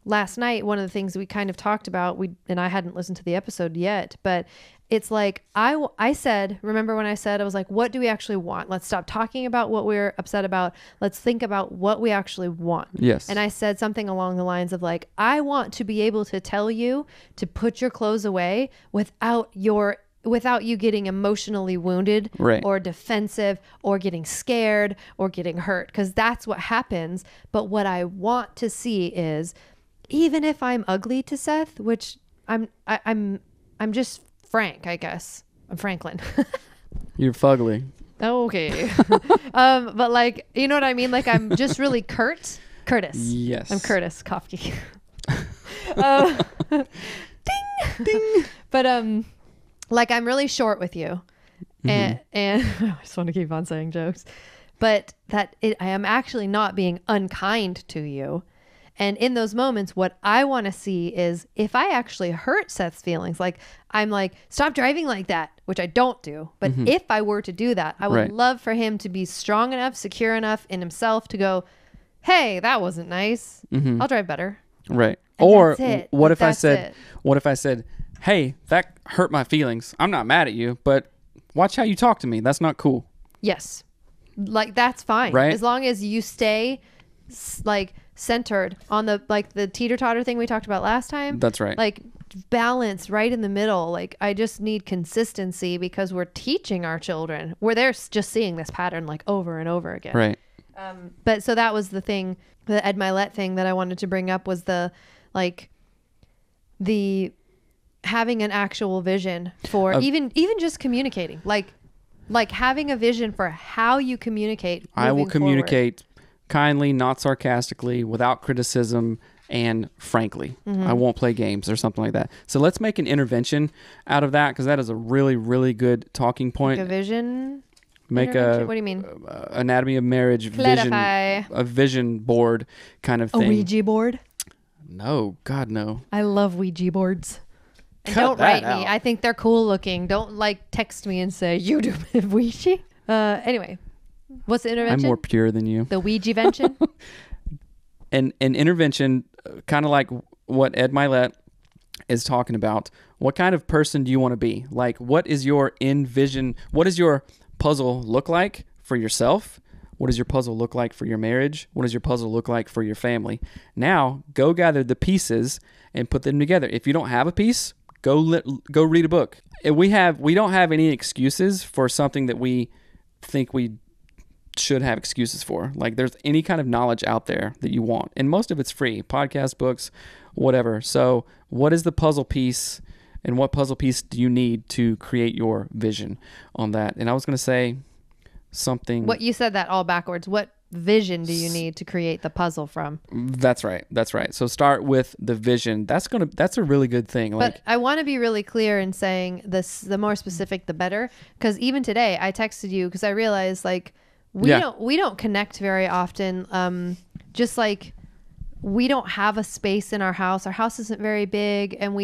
[SPEAKER 1] last night, one of the things we kind of talked about, and I hadn't listened to the episode yet, but it's like, I said, remember when I said, I was like, what do we actually want? Let's stop talking about what we're upset about. Let's think about what we actually want.
[SPEAKER 2] Yes.
[SPEAKER 1] And I said something along the lines of like, I want to be able to tell you to put your clothes away without you getting emotionally wounded or defensive or getting scared or getting hurt, because that's what happens. But what I want to see is, even if I'm ugly to Seth, which I'm just Frank, I guess. I'm Franklin.
[SPEAKER 2] You're fugly.
[SPEAKER 1] Okay. But like, you know what I mean? Like, I'm just really Curtis.
[SPEAKER 2] Yes.
[SPEAKER 1] I'm Curtis Kofke. Ding. Ding. But like, I'm really short with you. And I just want to keep on saying jokes. But I am actually not being unkind to you. And in those moments, what I want to see is if I actually hurt Seth's feelings, like I'm like, stop driving like that, which I don't do. But if I were to do that, I would love for him to be strong enough, secure enough in himself to go, hey, that wasn't nice. I'll drive better.
[SPEAKER 2] Right.
[SPEAKER 1] And
[SPEAKER 2] or
[SPEAKER 1] what if I
[SPEAKER 2] said, hey, that hurt my feelings. I'm not mad at you, but watch how you talk to me. That's not cool.
[SPEAKER 1] Yes. Like, that's fine.
[SPEAKER 2] Right.
[SPEAKER 1] As long as you stay like centered on the teeter-totter thing we talked about last time.
[SPEAKER 2] That's right.
[SPEAKER 1] Like, balance right in the middle. Like, I just need consistency because we're teaching our children where they're just seeing this pattern like over and over again.
[SPEAKER 2] Right.
[SPEAKER 1] But so that was the thing, the Ed Millette thing that I wanted to bring up, was the having an actual vision for even just communicating, like having a vision for how you communicate.
[SPEAKER 2] I will communicate kindly, not sarcastically, without criticism, and frankly. I won't play games or something like that. So let's make an intervention out of that, because that is a really, really good talking point.
[SPEAKER 1] Like a vision?
[SPEAKER 2] Make
[SPEAKER 1] what do you mean?
[SPEAKER 2] Anatomy of marriage a vision board kind of thing.
[SPEAKER 1] A Ouija board?
[SPEAKER 2] No, God, no.
[SPEAKER 1] I love Ouija boards. And
[SPEAKER 2] Cut
[SPEAKER 1] don't
[SPEAKER 2] that
[SPEAKER 1] write
[SPEAKER 2] out.
[SPEAKER 1] me. I think they're cool looking. Don't text me and say, you do Ouija. Anyway, what's the intervention?
[SPEAKER 2] I'm more pure than you.
[SPEAKER 1] The Ouija-vention?
[SPEAKER 2] An intervention, kind of like what Ed Millette is talking about. What kind of person do you want to be? Like, what is your envision? What does your puzzle look like for yourself? What does your puzzle look like for your marriage? What does your puzzle look like for your family? Now, go gather the pieces and put them together. If you don't have a piece, go read a book. We don't have any excuses for something that we think we should have excuses for. Like, there's any kind of knowledge out there that you want, and most of it's free. Podcasts, books, whatever. So what is the puzzle piece, and what puzzle piece do you need to create your vision on that? And I was going to say something.
[SPEAKER 1] What, you said that all backwards. What vision do you need to create the puzzle from?
[SPEAKER 2] That's right. So start with the vision. That's a really good thing.
[SPEAKER 1] But I want to be really clear in saying this, the more specific, the better. Because even today I texted you because I realized we don't connect very often. Just like, we don't have a space in our house. Our house isn't very big, and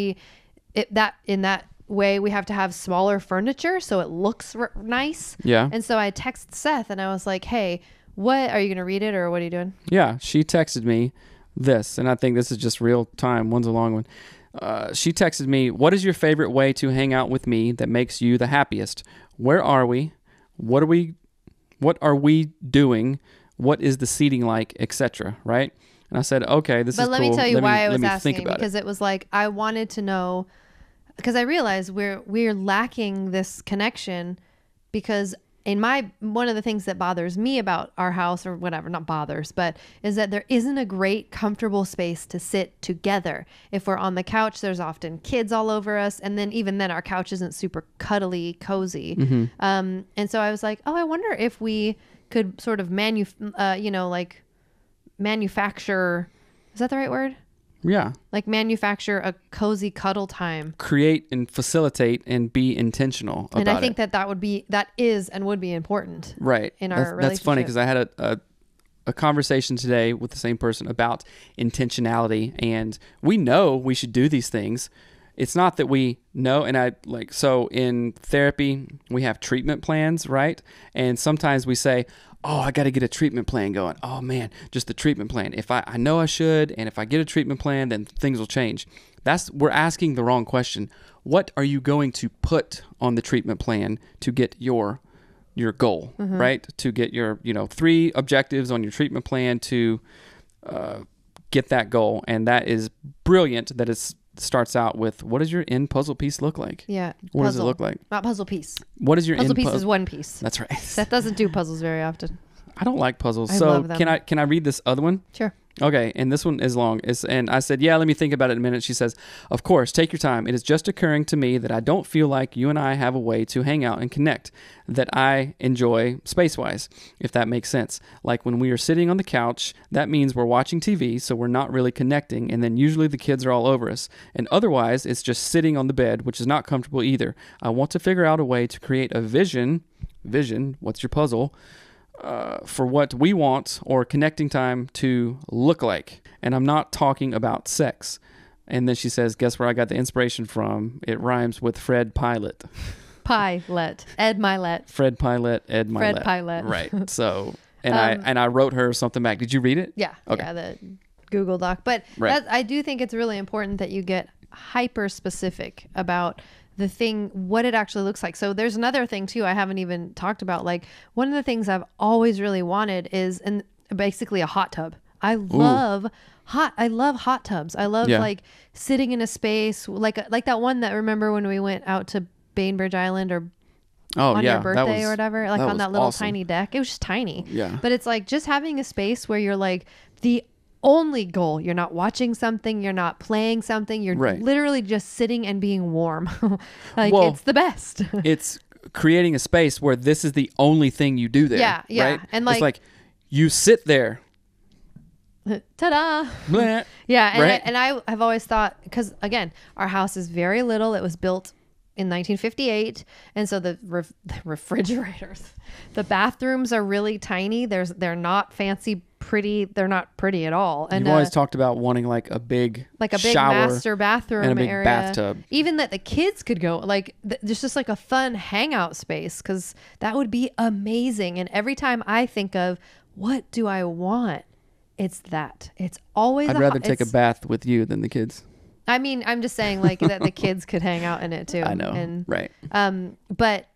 [SPEAKER 1] in that way we have to have smaller furniture so it looks nice. Yeah. And so I texted Seth and I was like, hey, what are you going to read it, or what are you doing?
[SPEAKER 2] Yeah. She texted me this, and I think this is just real time. One's a long one. She texted me, what is your favorite way to hang out with me that makes you the happiest? Where are we? What are we doing? What is the seating like, etc. Right? And I said, okay, this is cool.
[SPEAKER 1] But let me tell you why I was asking, because it was like, I wanted to know, because I realized we're lacking this connection, because one of the things that bothers me about our house, or whatever, not bothers, but is that there isn't a great comfortable space to sit together. If we're on the couch, there's often kids all over us. And then even then our couch isn't super cuddly, cozy. And so I was like, oh, I wonder if we could sort of manufacture, is that the right word?
[SPEAKER 2] Yeah.
[SPEAKER 1] Like manufacture a cozy cuddle time.
[SPEAKER 2] Create and facilitate and be intentional about it.
[SPEAKER 1] And I think that would be important.
[SPEAKER 2] Right.
[SPEAKER 1] In our relationship.
[SPEAKER 2] That's funny, because I had a a conversation today with the same person about intentionality, and we know we should do these things. It's not that we know, and so in therapy, we have treatment plans, right? And sometimes we say, oh, I got to get a treatment plan going. Oh man, just the treatment plan. If I know I should, and if I get a treatment plan, then things will change. We're asking the wrong question. What are you going to put on the treatment plan to get your goal, right? To get your, 3 objectives on your treatment plan to get that goal. And that is brilliant that it starts out with, what does your end puzzle piece look like?
[SPEAKER 1] Yeah.
[SPEAKER 2] What does it look like?
[SPEAKER 1] Not puzzle piece.
[SPEAKER 2] What is your
[SPEAKER 1] puzzle
[SPEAKER 2] end
[SPEAKER 1] piece is one piece.
[SPEAKER 2] That's right.
[SPEAKER 1] Seth doesn't do puzzles very often.
[SPEAKER 2] I don't like puzzles.
[SPEAKER 1] I
[SPEAKER 2] so
[SPEAKER 1] love them.
[SPEAKER 2] Can I read this other one?
[SPEAKER 1] Sure.
[SPEAKER 2] Okay, and this one is long. And I said, yeah, let me think about it in a minute. She says, of course, take your time. It is just occurring to me that I don't feel like you and I have a way to hang out and connect that I enjoy space-wise, if that makes sense. Like when we are sitting on the couch, that means we're watching TV, so we're not really connecting, and then usually the kids are all over us. And otherwise, it's just sitting on the bed, which is not comfortable either. I want to figure out a way to create a vision, what's your puzzle, for what we want or connecting time to look like. And I'm not talking about sex. And then she says, guess where I got the inspiration from? It rhymes with Fred Pilot.
[SPEAKER 1] Pilot. Ed Milet.
[SPEAKER 2] Fred Pilot, Ed Milet.
[SPEAKER 1] Fred Pilot.
[SPEAKER 2] Right. So, and I wrote her something back. Did you read it?
[SPEAKER 1] Yeah.
[SPEAKER 2] Okay.
[SPEAKER 1] Yeah, the Google Doc. But
[SPEAKER 2] right.
[SPEAKER 1] I do think it's really important that you get hyper specific about the thing, what it actually looks like. So there's another thing too I haven't even talked about. Like one of the things I've always really wanted is basically a hot tub. I love hot tubs. I love like sitting in a space like that one that, remember when we went out to Bainbridge Island or on your birthday or whatever, like on that little awesome. Tiny deck. It was just tiny.
[SPEAKER 2] Yeah.
[SPEAKER 1] But it's like just having a space where you're like the only goal, you're not watching something, you're not playing something, you're literally just sitting and being warm. It's the best. It's
[SPEAKER 2] creating a space where this is the only thing you do there.
[SPEAKER 1] Yeah.
[SPEAKER 2] Right?
[SPEAKER 1] And
[SPEAKER 2] it's like you sit there.
[SPEAKER 1] Ta-da.
[SPEAKER 2] Bleh.
[SPEAKER 1] Yeah. And I have always thought, because again, our house is very little. It was built in 1958. And so the refrigerators, the bathrooms are really tiny. They're not fancy, pretty. They're not pretty at all. And
[SPEAKER 2] you've always talked about wanting like a big shower
[SPEAKER 1] master bathroom
[SPEAKER 2] and a big
[SPEAKER 1] area,
[SPEAKER 2] bathtub.
[SPEAKER 1] Even that the kids could go, like there's just like a fun hangout space, because that would be amazing. And every time I think of what do I want, it's that. It's always
[SPEAKER 2] I'd rather take a bath with you than the kids.
[SPEAKER 1] I mean, I'm just saying like that the kids could hang out in it too.
[SPEAKER 2] I know.
[SPEAKER 1] And,
[SPEAKER 2] right.
[SPEAKER 1] But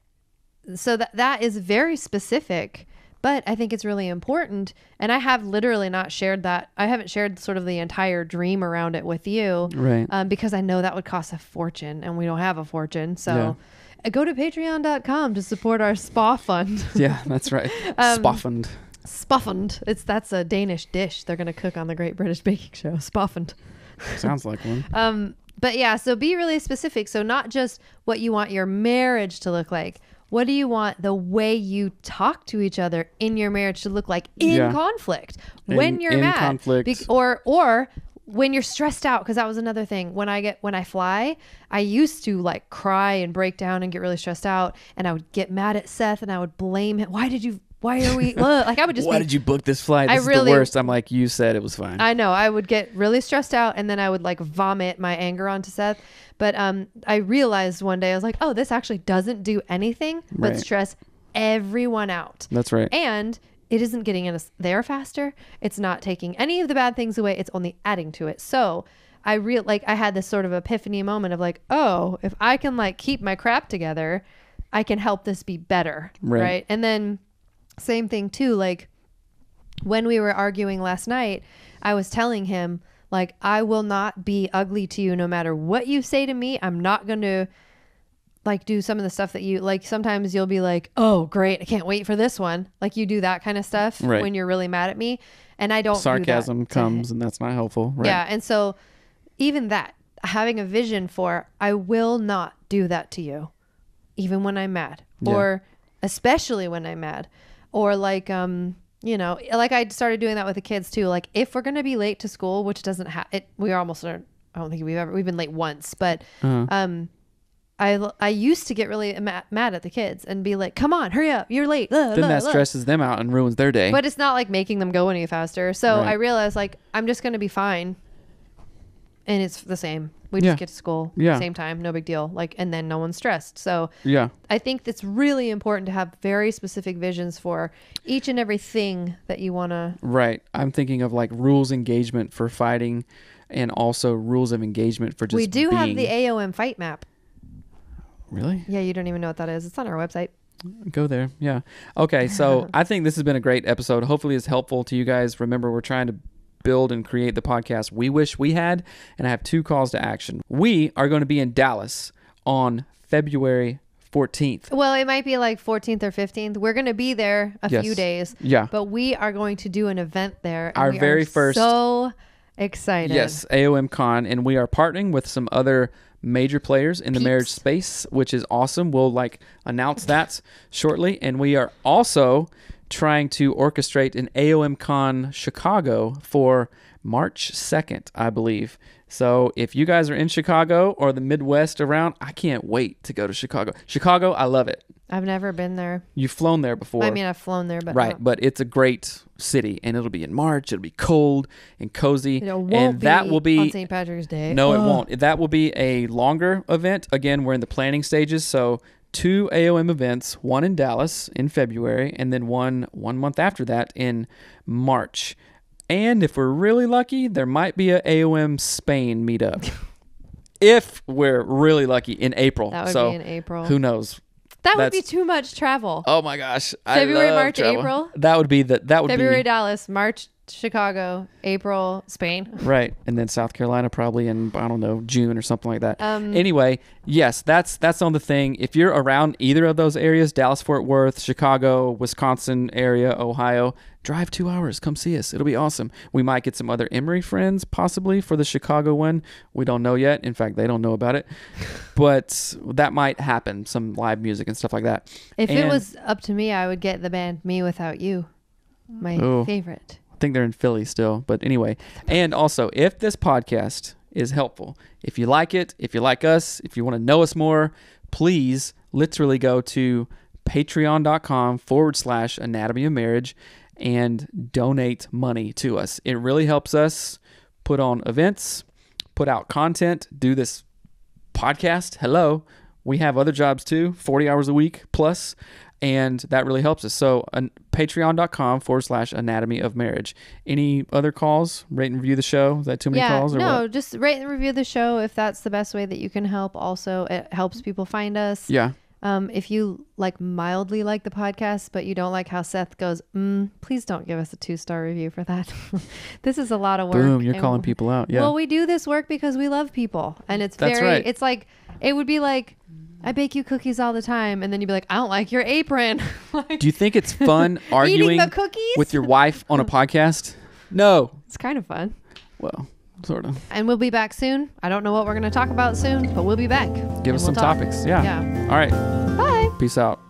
[SPEAKER 1] so that is very specific, but I think it's really important. And I have literally not shared that. I haven't shared sort of the entire dream around it with you.
[SPEAKER 2] Right.
[SPEAKER 1] Because I know that would cost a fortune and we don't have a fortune. So go to patreon.com to support our spa fund.
[SPEAKER 2] Yeah, that's right. Spa fund.
[SPEAKER 1] Spoffund. That's a Danish dish they're going to cook on the Great British Baking Show. Spoffund.
[SPEAKER 2] Sounds like one.
[SPEAKER 1] But yeah, so be really specific. So not just what you want your marriage to look like. What do you want the way you talk to each other in your marriage to look like in conflict? When you're mad.
[SPEAKER 2] Conflict.
[SPEAKER 1] Or when you're stressed out, because that was another thing. When I fly, I used to like cry and break down and get really stressed out, and I would get mad at Seth and I would blame him. Why are we like I would just
[SPEAKER 2] why did you book this flight? This is the worst. I'm like, you said it was fine.
[SPEAKER 1] I know. I would get really stressed out and then I would like vomit my anger onto Seth. But I realized one day I was like, oh, this actually doesn't do anything but stress everyone out.
[SPEAKER 2] That's right.
[SPEAKER 1] And it isn't getting us there faster. It's not taking any of the bad things away. It's only adding to it. So I had this sort of epiphany moment of like, oh, if I can like keep my crap together, I can help this be better. Right. And then same thing too, like when we were arguing last night, I was telling him like, I will not be ugly to you no matter what you say to me. I'm not going to like do some of the stuff that you like. Sometimes you'll be like, oh great, I can't wait for this one. Like you do that kind of stuff when you're really mad at me, and I don't.
[SPEAKER 2] Sarcasm comes and that's not helpful. Right.
[SPEAKER 1] Yeah. And so even that, having a vision for, I will not do that to you, even when I'm mad or especially when I'm mad. Or like, like I started doing that with the kids too. Like if we're going to be late to school, which doesn't we almost are, I don't think we've been late once, but, I used to get really mad at the kids and be like, come on, hurry up, you're late.
[SPEAKER 2] Then that stresses them out and ruins their day.
[SPEAKER 1] But it's not like making them go any faster. So I realized like, I'm just going to be fine. And it's the same. We just get to school same time, no big deal. Like, and then no one's stressed. So I think it's really important to have very specific visions for each and everything that you want to.
[SPEAKER 2] Right. I'm thinking of like rules engagement for fighting and also rules of engagement for just
[SPEAKER 1] We do have the AOM fight map.
[SPEAKER 2] Really?
[SPEAKER 1] Yeah, you don't even know what that is. It's on our website.
[SPEAKER 2] Go there. Yeah. Okay. So I think this has been a great episode. Hopefully it's helpful to you guys. Remember, we're trying to build and create the podcast we wish we had. And I have 2 calls to action. We are going to be in Dallas on February 14th.
[SPEAKER 1] Well, it might be like 14th or 15th. We're going to be there a few days.
[SPEAKER 2] Yeah.
[SPEAKER 1] But we are going to do an event there. And
[SPEAKER 2] our very first.
[SPEAKER 1] So excited.
[SPEAKER 2] Yes. AOM Con. And we are partnering with some other major players in the marriage space, which is awesome. We'll like announce that shortly. And we are also trying to orchestrate an AOM Con Chicago for March 2nd, I believe. So if you guys are in Chicago or the Midwest around, I can't wait to go to Chicago. Chicago, I love it.
[SPEAKER 1] I've never been there.
[SPEAKER 2] You've flown there before.
[SPEAKER 1] I mean, I've flown there, but
[SPEAKER 2] right. But it's a great city, and it'll be in March. It'll be cold and cozy,
[SPEAKER 1] and
[SPEAKER 2] that will be
[SPEAKER 1] on St. Patrick's Day.
[SPEAKER 2] No, it won't. That will be a longer event. Again, we're in the planning stages, so 2 AOM events, one in Dallas in February, and then one month after that in March. And if we're really lucky, there might be a AOM Spain meetup. If we're really lucky, in April.
[SPEAKER 1] That would be in April.
[SPEAKER 2] Who knows?
[SPEAKER 1] That would be too much travel.
[SPEAKER 2] Oh my gosh.
[SPEAKER 1] February, March, travel. April.
[SPEAKER 2] That would be
[SPEAKER 1] February, Dallas, March, Chicago, April, Spain.
[SPEAKER 2] Right. And then South Carolina probably in, I don't know, June or something like that. Anyway, yes, that's on the thing. If you're around either of those areas, Dallas, Fort Worth, Chicago, Wisconsin area, Ohio, drive 2 hours. Come see us. It'll be awesome. We might get some other Emory friends possibly for the Chicago one. We don't know yet. In fact, they don't know about it. But that might happen. Some live music and stuff like that.
[SPEAKER 1] If it was up to me, I would get the band Me Without You. My favorite.
[SPEAKER 2] I think they're in Philly still. But anyway. And also, if this podcast is helpful, if you like it, if you like us, if you want to know us more, please literally go to patreon.com/anatomy of marriage and donate money to us. It really helps us put on events, put out content, do this podcast. Hello. We have other jobs too, 40 hours a week plus, and that really helps us. So patreon.com/anatomy of marriage. Any other calls? Rate and review the show? Is that too many calls? Or what?
[SPEAKER 1] Just rate and review the show if that's the best way that you can help. Also, it helps people find us.
[SPEAKER 2] Yeah.
[SPEAKER 1] If you mildly like the podcast, but you don't like how Seth goes, please don't give us a 2-star review for that. This is a lot of work.
[SPEAKER 2] Boom, you're calling people out. Yeah.
[SPEAKER 1] Well, we do this work because we love people, and it's it's like, it would be like, I bake you cookies all the time, and then you'd be like, I don't like your apron.
[SPEAKER 2] Do you think it's fun arguing
[SPEAKER 1] the cookies?
[SPEAKER 2] with your wife on a podcast? No.
[SPEAKER 1] It's kind of fun.
[SPEAKER 2] Well, sort of.
[SPEAKER 1] And we'll be back soon. I don't know what we're going to talk about soon, but we'll be back.
[SPEAKER 2] Give us some topics. Yeah. All right.
[SPEAKER 1] Bye.
[SPEAKER 2] Peace out.